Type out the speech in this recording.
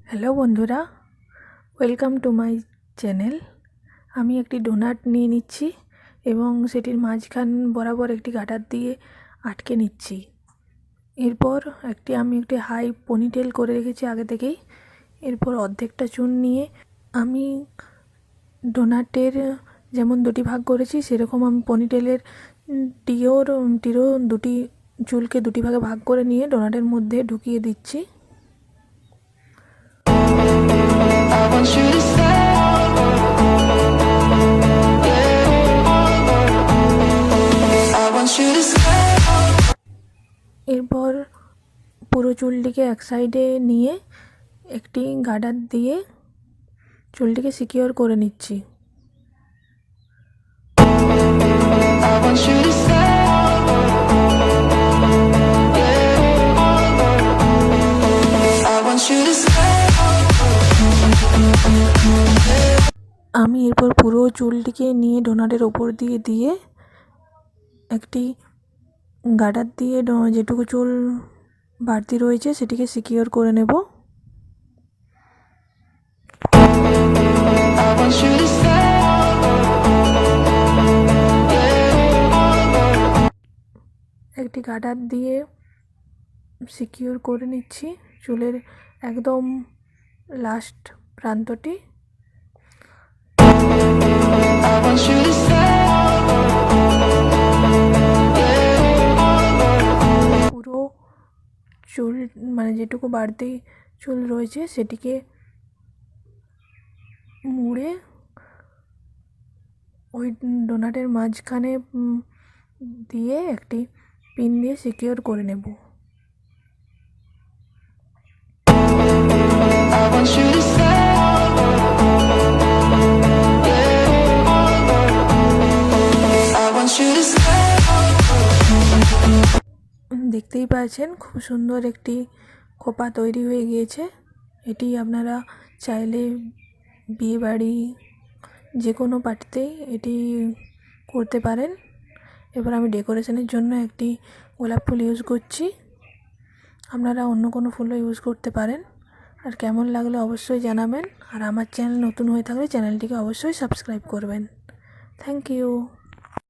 Hello বন্ধুরা, welcome to my channel. আমি একটি ডোনাট নিয়ে নিচ্ছি এবং সেটির মাঝখান বরাবর একটি গাটার দিয়ে আটকে নিচ্ছি। এরপর আমি একটি হাই পনিটেল করে রেখেছি আগে থেকেই। এরপর অর্ধেকটা চুন নিয়ে আমি ডোনাটের যেমন দুটি ভাগ করেছি সেরকম আমি পনিটেলের টিরও দুটি চুলকে দুটি ভাগে ভাগ করে নিয়ে ডোনাটের মধ্যে ঢুকিয়ে দিচ্ছি। এরপর পুরো চুলটিকে এক সাইডে নিয়ে একটি গার্ডার দিয়ে চুলটিকে সিকিউর করে নিচ্ছি। আমি এরপর পুরো চুলটিকে নিয়ে ডোনাটের ওপর দিয়ে একটি গার্ডার দিয়ে যেটুকু চুল বাড়তি রয়েছে সেটিকে সিকিউর করে নেব। একটি গার্ডার দিয়ে সিকিউর করে নিচ্ছি চুলের একদম লাস্ট প্রান্তটি। পুরো চুল যেটুকু বাড়তি চুল রয়েছে সেটিকে মুড়ে ওই ডোনাটের মাঝখানে দিয়ে একটি পিন দিয়ে সিকিউর করে নেব। দেখতেই পাচ্ছেন খুব সুন্দর একটি খোপা তৈরি হয়ে গিয়েছে। এটি আপনারা চাইলে বিয়েবাড়ি যে কোনো পার্টিতেই এটি করতে পারেন। এবার আমি ডেকোরেশনের জন্য একটি গোলাপ ফুল ইউজ করছি, আপনারা অন্য কোনো ফুলও ইউজ করতে পারেন। আর কেমন লাগলে অবশ্যই জানাবেন, আর আমার চ্যানেল নতুন হয়ে থাকলে চ্যানেলটিকে অবশ্যই সাবস্ক্রাইব করবেন। Thank you.